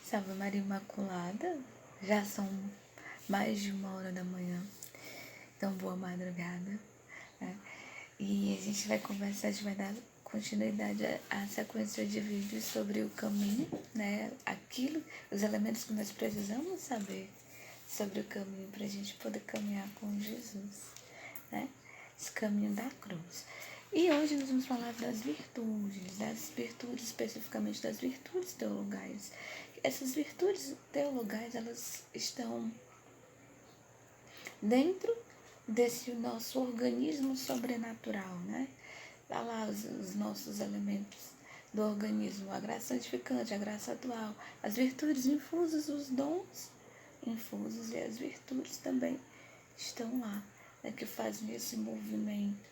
Salve Maria Imaculada, já são mais de 1h da manhã, então boa madrugada, né? E a gente vai conversar, a gente vai dar continuidade à sequência de vídeos sobre o caminho, né? Os elementos que nós precisamos saber sobre o caminho para a gente poder caminhar com Jesus, né? Esse caminho da cruz. E hoje nós vamos falar das virtudes especificamente das virtudes teologais. Essas virtudes teologais, elas estão dentro desse nosso organismo sobrenatural, né? Tá lá os nossos elementos do organismo, a graça santificante, a graça atual, as virtudes infusas, os dons infusos e as virtudes também estão lá, né, que fazem esse movimento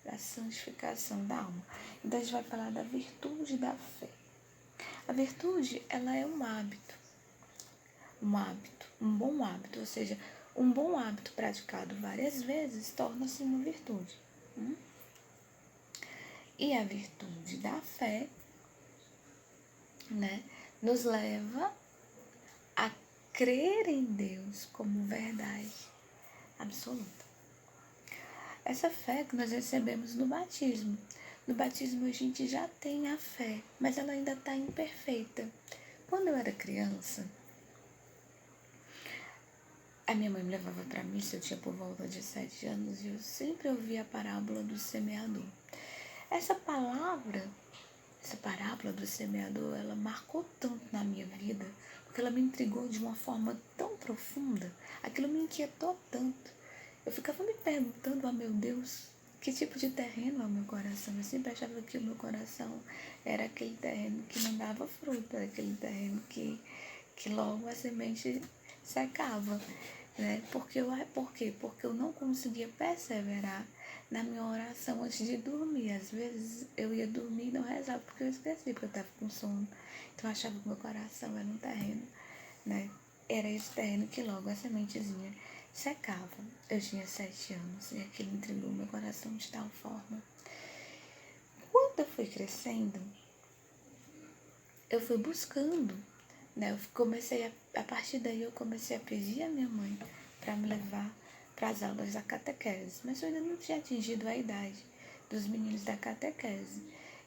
da santificação da alma. Então a gente vai falar da virtude da fé. A virtude, ela é um hábito, um bom hábito, ou seja, um bom hábito praticado várias vezes torna-se uma virtude. E a virtude da fé, né, nos leva a crer em Deus como verdade absoluta. Essa fé que nós recebemos no batismo. No batismo a gente já tem a fé, mas ela ainda está imperfeita. Quando eu era criança, a minha mãe me levava para missa, eu tinha por volta de 7 anos, e eu sempre ouvia a parábola do semeador. Essa parábola do semeador, ela marcou tanto na minha vida, porque ela me intrigou de uma forma tão profunda, aquilo me inquietou tanto. Eu ficava me perguntando, meu Deus, que tipo de terreno é o meu coração? Eu sempre achava que o meu coração era aquele terreno que não dava fruto, era aquele terreno que logo a semente secava, né? Por quê? Porque eu não conseguia perseverar na minha oração antes de dormir. Às vezes eu ia dormir e não rezava porque eu esqueci, porque eu estava com sono. Então eu achava que o meu coração era um terreno, né? Era esse terreno que logo a sementezinha secava. Eu tinha 7 anos e aquilo intrigou meu coração de tal forma. Quando eu fui crescendo, eu fui buscando, né? A partir daí eu comecei a pedir a minha mãe para me levar para as aulas da catequese, mas eu ainda não tinha atingido a idade dos meninos da catequese.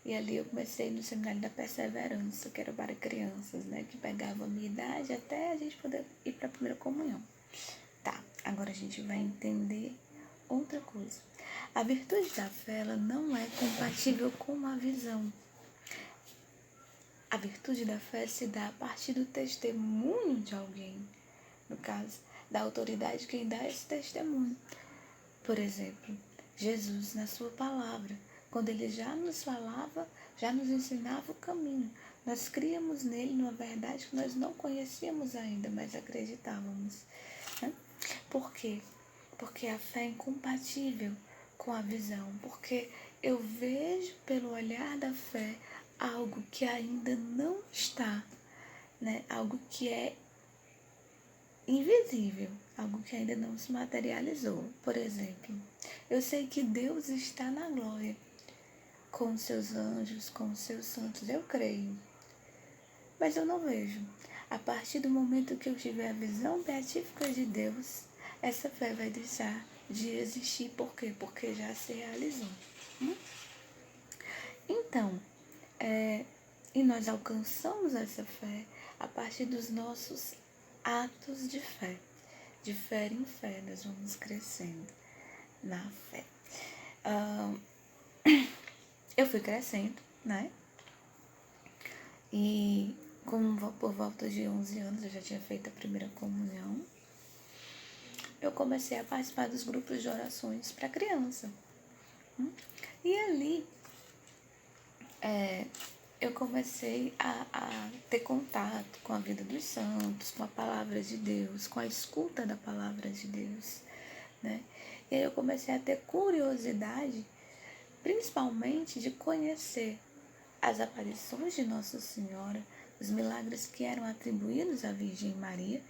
E ali eu comecei no seminário da perseverança, que era para crianças, né? Que pegava a minha idade até a gente poder ir para a primeira comunhão. Tá, agora a gente vai entender outra coisa. A virtude da fé, ela não é compatível com a visão. A virtude da fé se dá a partir do testemunho de alguém. No caso, da autoridade quem dá esse testemunho. Por exemplo, Jesus na sua palavra, quando ele já nos falava, já nos ensinava o caminho. Nós críamos nele numa verdade que nós não conhecíamos ainda, mas acreditávamos. Né? Por quê? Porque a fé é incompatível com a visão. Porque eu vejo pelo olhar da fé algo que ainda não está, né? Algo que é invisível, algo que ainda não se materializou. Por exemplo, eu sei que Deus está na glória, com seus anjos, com seus santos, eu creio. Mas eu não vejo. A partir do momento que eu tiver a visão beatífica de Deus, essa fé vai deixar de existir. Por quê? Porque já se realizou. Então, e nós alcançamos essa fé a partir dos nossos atos de fé. De fé em fé, nós vamos crescendo na fé. Eu fui crescendo, né? E por volta de 11 anos eu já tinha feito a primeira comunhão. Eu comecei a participar dos grupos de orações para criança. E ali eu comecei a ter contato com a vida dos santos, com a palavra de Deus, com a escuta da palavra de Deus, né? E aí eu comecei a ter curiosidade, principalmente de conhecer as aparições de Nossa Senhora, os milagres que eram atribuídos à Virgem Maria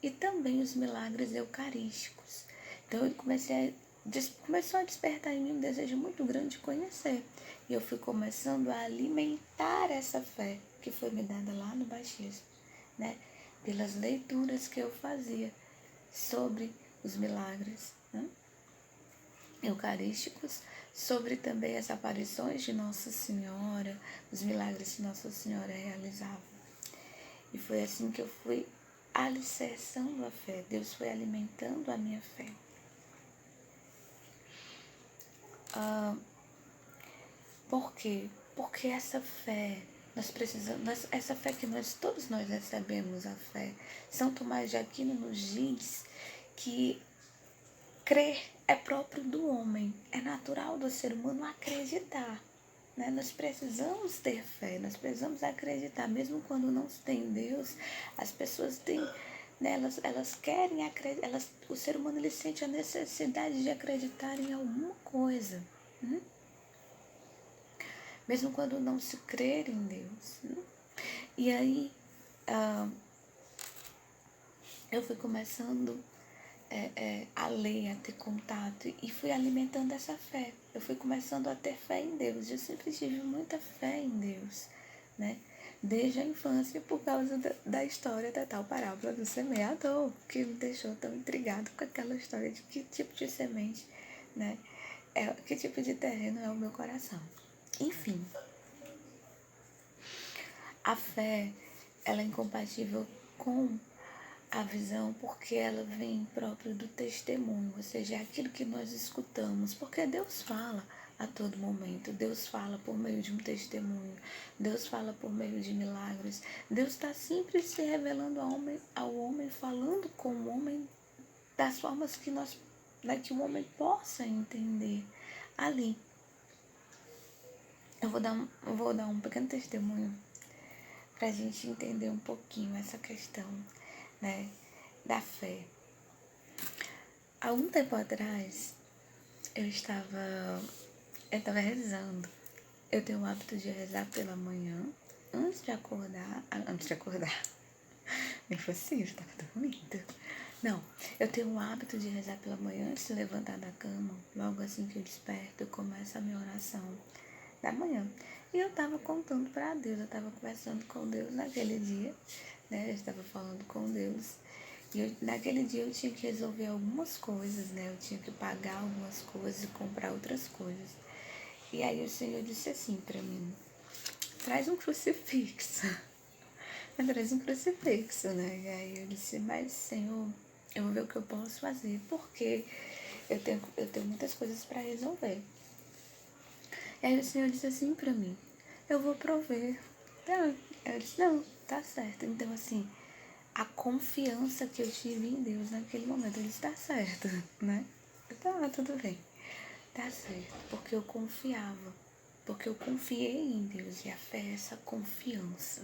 e também os milagres eucarísticos. Então eu começou a despertar em mim um desejo muito grande de conhecer. E eu fui começando a alimentar essa fé que foi me dada lá no batismo, né? Pelas leituras que eu fazia sobre os milagres, né, eucarísticos, sobre também as aparições de Nossa Senhora, os milagres que Nossa Senhora realizava. E foi assim que eu fui alicerçando a fé. Deus foi alimentando a minha fé. Por quê? Porque essa fé, nós precisamos, essa fé que todos nós recebemos, a fé. São Tomás de Aquino nos diz que crer é próprio do homem, é natural do ser humano acreditar. Né? Nós precisamos ter fé, nós precisamos acreditar, mesmo quando não se tem Deus, as pessoas têm, né, elas querem acreditar, o ser humano ele sente a necessidade de acreditar em alguma coisa, né? Mesmo quando não se crer em Deus. Né? E aí eu fui começando a ler, a ter contato e fui alimentando essa fé. Eu fui começando a ter fé em Deus. Eu sempre tive muita fé em Deus, né? Desde a infância, por causa da história da tal parábola do semeador, que me deixou tão intrigado com aquela história de que tipo de semente, né? Que tipo de terreno é o meu coração. Enfim, a fé, ela é incompatível com a visão, porque ela vem próprio do testemunho, ou seja, é aquilo que nós escutamos, porque Deus fala a todo momento, Deus fala por meio de um testemunho, Deus fala por meio de milagres, Deus está sempre se revelando ao homem, falando com o homem das formas que que o homem possa entender ali. Eu vou dar um pequeno testemunho para a gente entender um pouquinho essa questão, né, da fé. Há um tempo atrás, eu estava rezando. Eu tenho o hábito de rezar pela manhã, antes de acordar, nem foi assim, eu estava dormindo. Não, eu tenho o hábito de rezar pela manhã, antes de levantar da cama, logo assim que eu desperto, eu começo a minha oração da manhã. E eu estava contando para Deus, eu estava conversando com Deus naquele dia, né? Eu estava falando com Deus. E naquele dia eu tinha que resolver algumas coisas, né? Eu tinha que pagar algumas coisas e comprar outras coisas. E aí o Senhor disse assim para mim: traz um crucifixo. Traz um crucifixo, né? E aí eu disse: mas Senhor, eu vou ver o que eu posso fazer, porque eu tenho muitas coisas para resolver. E aí o Senhor disse assim para mim: eu vou prover. Eu disse: não, tá certo. Então assim, a confiança que eu tive em Deus naquele momento, ele está certo, né? Tá, tudo bem, tá certo, porque eu confiava, porque eu confiei em Deus, e a fé é essa confiança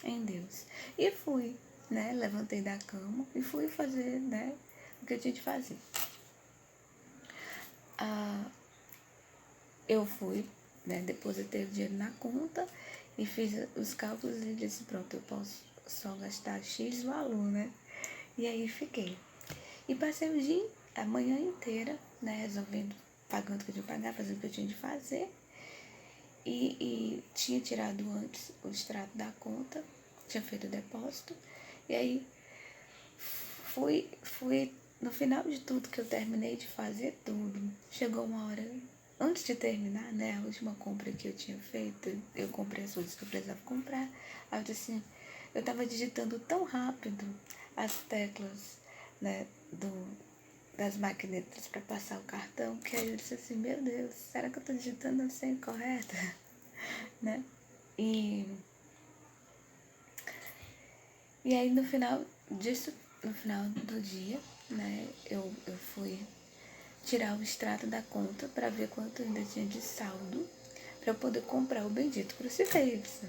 em Deus. E fui, né, levantei da cama e fui fazer, né, o que eu tinha de fazer. Eu fui, né, depositei o dinheiro na conta e fiz os cálculos e disse: pronto, eu posso só gastar X valor, né? E aí fiquei. E passei o dia, a manhã inteira, né, resolvendo, pagando o que eu tinha de pagar, fazendo o que eu tinha de fazer. E tinha tirado antes o extrato da conta, tinha feito o depósito. E aí fui, no final de tudo que eu terminei de fazer tudo, chegou uma hora, antes de terminar, né, a última compra que eu tinha feito, eu comprei as coisas que eu precisava comprar. Aí eu disse assim, eu tava digitando tão rápido as teclas, né, das maquinetas para passar o cartão, que aí eu disse assim: meu Deus, será que eu tô digitando a senha correta? Né? E aí no final disso, no final do dia, né, eu fui tirar o extrato da conta para ver quanto ainda tinha de saldo para eu poder comprar o bendito crucifixo.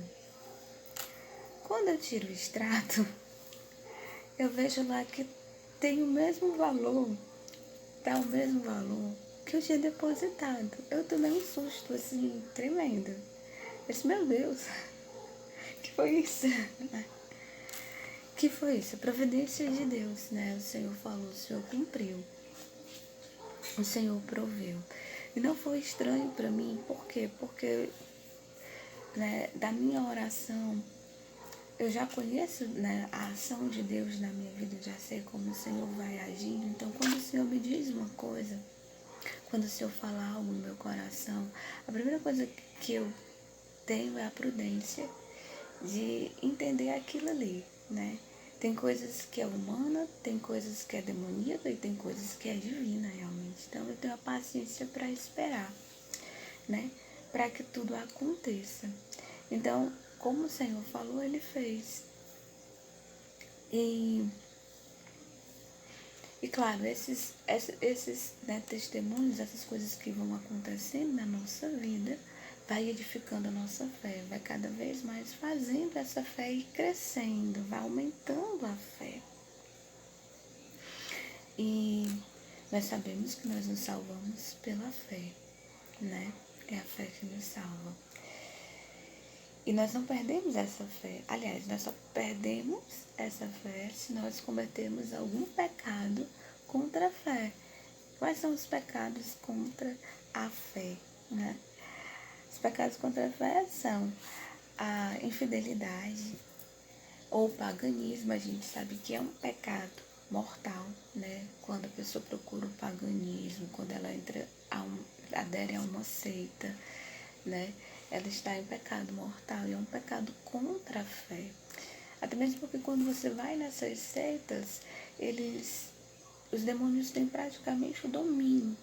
Quando eu tiro o extrato, eu vejo lá que tem o mesmo valor, tá o mesmo valor que eu tinha depositado. Eu tomei um susto assim, tremendo. Eu disse: meu Deus, que foi isso? Que foi isso? A providência de Deus, né? O Senhor falou, o Senhor cumpriu. O Senhor proveu. E não foi estranho para mim, por quê? Porque, né, da minha oração, eu já conheço, né, a ação de Deus na minha vida, eu já sei como o Senhor vai agindo. Então, quando o Senhor me diz uma coisa, quando o Senhor fala algo no meu coração, a primeira coisa que eu tenho é a prudência de entender aquilo ali, né? Tem coisas que é humana, tem coisas que é demoníaca e tem coisas que é divina realmente. Então eu tenho a paciência para esperar, né? Para que tudo aconteça. Então, como o Senhor falou, Ele fez. E claro, esses né, testemunhos, essas coisas que vão acontecendo na nossa vida, vai edificando a nossa fé, vai cada vez mais fazendo essa fé ir crescendo, vai aumentando a fé. E nós sabemos que nós nos salvamos pela fé, né? É a fé que nos salva. E nós não perdemos essa fé. Aliás, nós só perdemos essa fé se nós cometermos algum pecado contra a fé. Quais são os pecados contra a fé, né? Os pecados contra a fé são a infidelidade ou o paganismo. A gente sabe que é um pecado mortal, né? Quando a pessoa procura o paganismo, quando ela adere a uma seita, né? Ela está em pecado mortal e é um pecado contra a fé. Até mesmo porque quando você vai nessas seitas, os demônios têm praticamente o domínio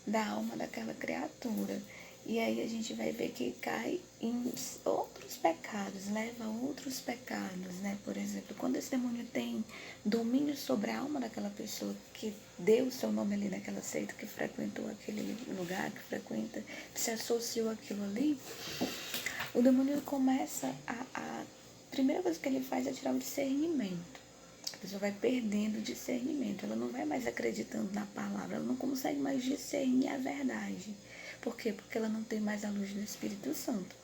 da alma daquela criatura. E aí a gente vai ver que cai em outros pecados, leva a outros pecados, né? Por exemplo, quando esse demônio tem domínio sobre a alma daquela pessoa que deu o seu nome ali naquela seita, que frequentou aquele lugar, que frequenta, que se associou àquilo ali, o demônio começa a primeira coisa que ele faz é tirar o discernimento. A pessoa vai perdendo o discernimento, ela não vai mais acreditando na palavra, ela não consegue mais discernir a verdade. Por quê? Porque ela não tem mais a luz do Espírito Santo.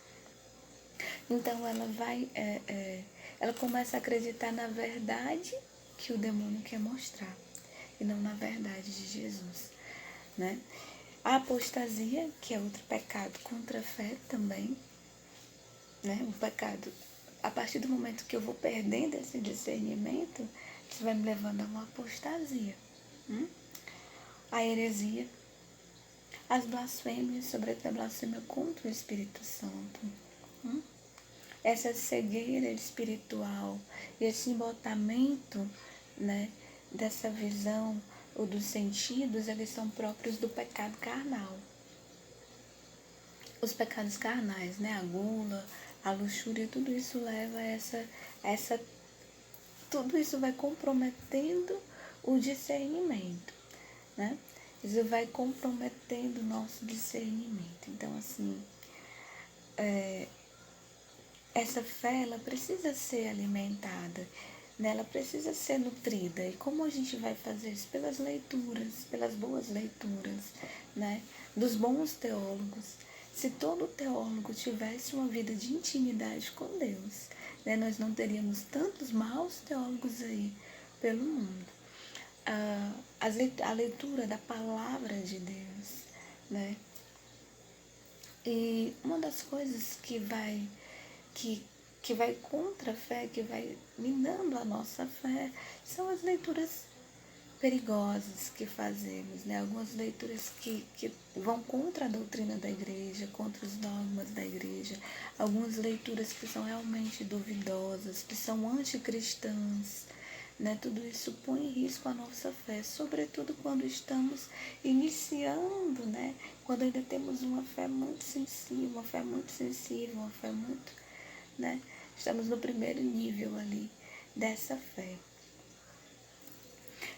Então ela começa a acreditar na verdade que o demônio quer mostrar e não na verdade de Jesus, né? A apostasia, que é outro pecado contra a fé também, né? Um pecado, a partir do momento que eu vou perdendo esse discernimento, isso vai me levando a uma apostasia. A heresia, as blasfêmias, sobretudo a blasfêmia contra o Espírito Santo. Essa cegueira espiritual e esse embotamento, né, dessa visão ou dos sentidos, eles são próprios do pecado carnal. Os pecados carnais, né, a gula, a luxúria, tudo isso leva a essa tudo isso vai comprometendo o discernimento, né? Isso vai comprometendo o nosso discernimento. Então, assim, essa fé, ela precisa ser alimentada, né? Ela precisa ser nutrida. E como a gente vai fazer isso? Pelas leituras, pelas boas leituras, né? Dos bons teólogos. Se todo teólogo tivesse uma vida de intimidade com Deus, né? Nós não teríamos tantos maus teólogos aí pelo mundo. A leitura da palavra de Deus, né? E uma das coisas que vai contra a fé, que vai minando a nossa fé, são as leituras perigosas que fazemos, né? Algumas leituras que vão contra a doutrina da igreja, contra os dogmas da igreja, algumas leituras que são realmente duvidosas, que são anticristãs, né? Tudo isso põe em risco a nossa fé, sobretudo quando estamos iniciando, né? Quando ainda temos uma fé muito sensível, uma fé muito, né? Estamos no primeiro nível ali dessa fé.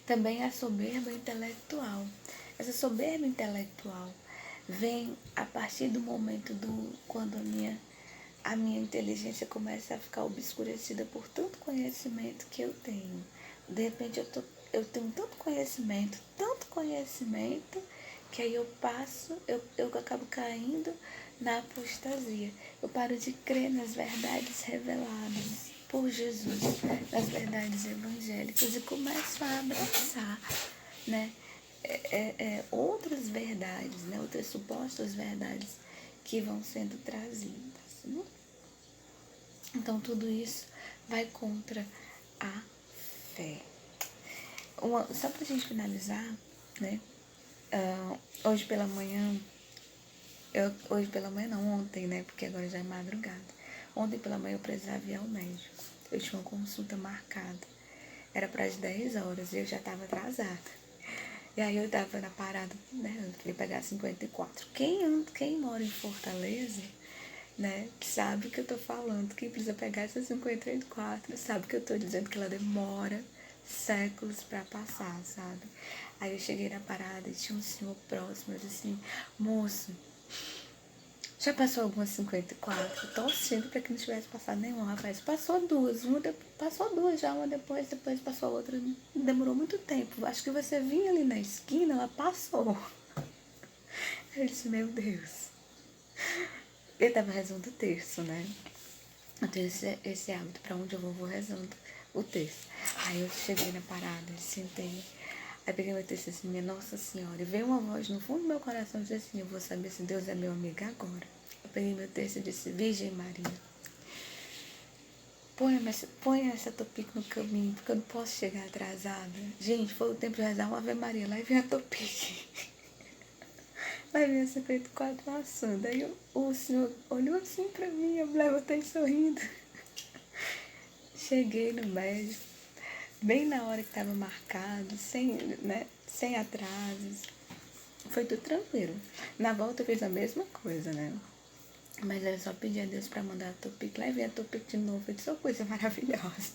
Também a soberba intelectual. Essa soberba intelectual vem a partir do momento quando a minha inteligência começa a ficar obscurecida por tanto conhecimento que eu tenho. De repente eu tenho tanto conhecimento, que aí eu acabo caindo na apostasia. Eu paro de crer nas verdades reveladas por Jesus, nas verdades evangélicas, e começo a abraçar, né, outras verdades, né, outras supostas verdades que vão sendo trazidas. Né? Então tudo isso vai contra a fé. Só pra gente finalizar, né? Hoje pela manhã, ontem, né? Porque agora já é madrugada. Ontem pela manhã eu precisava ir ao médico. Eu tinha uma consulta marcada. Era para as 10 horas e eu já estava atrasada. E aí eu tava na parada, né? Eu queria pegar 54. Quem mora em Fortaleza, né? Sabe o que eu tô falando. Quem precisa pegar essa 54 sabe que eu tô dizendo que ela demora séculos para passar, sabe? Aí eu cheguei na parada e tinha um senhor próximo, eu disse assim, moço, já passou algumas 54? Torcendo para que não tivesse passado nenhuma, rapaz. Passou duas, passou duas já, uma depois passou a outra. Demorou muito tempo. Acho que você vinha ali na esquina, ela passou. Eu disse, meu Deus. Eu tava rezando o terço, né? Eu tenho esse hábito, pra onde eu vou rezando o terço. Aí eu cheguei na parada, sentei. Aí peguei meu terço assim, minha Nossa Senhora. E veio uma voz no fundo do meu coração e disse assim, eu vou saber se Deus é meu amigo agora. Eu peguei meu terço e disse, Virgem Maria, põe essa Topic no caminho, porque eu não posso chegar atrasada. Gente, foi o tempo de rezar uma Ave Maria, lá e vem a Topic. Lá vem a 54 assando. Aí o senhor olhou assim pra mim, eu levantei sorrindo. Cheguei no médico, bem na hora que estava marcado, sem atrasos. Foi tudo tranquilo. Na volta eu fiz a mesma coisa, né? Mas eu só pedi a Deus para mandar a Topic. Lá e veio a Topic de novo. Eu disse, oh, coisa maravilhosa.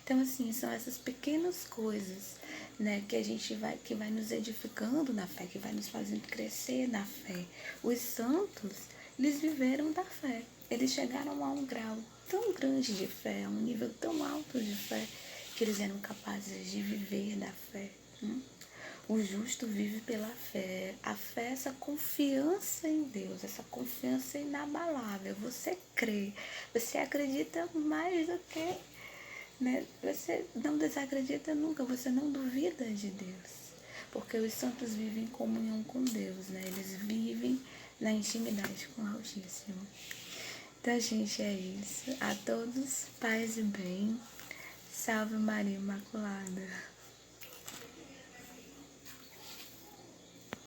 Então, assim, são essas pequenas coisas, né, que vai nos edificando na fé, que vai nos fazendo crescer na fé. Os santos, eles viveram da fé. Eles chegaram a um grau tão grande de fé, a um nível tão alto de fé, que eles eram capazes de viver da fé. O justo vive pela fé. A fé é essa confiança em Deus, essa confiança inabalável. Você crê, você acredita mais do que, né? Você não desacredita nunca, você não duvida de Deus. Porque os santos vivem em comunhão com Deus, né? Eles vivem na intimidade com o Altíssimo. Então, gente, é isso. A todos, paz e bem. Salve Maria Imaculada.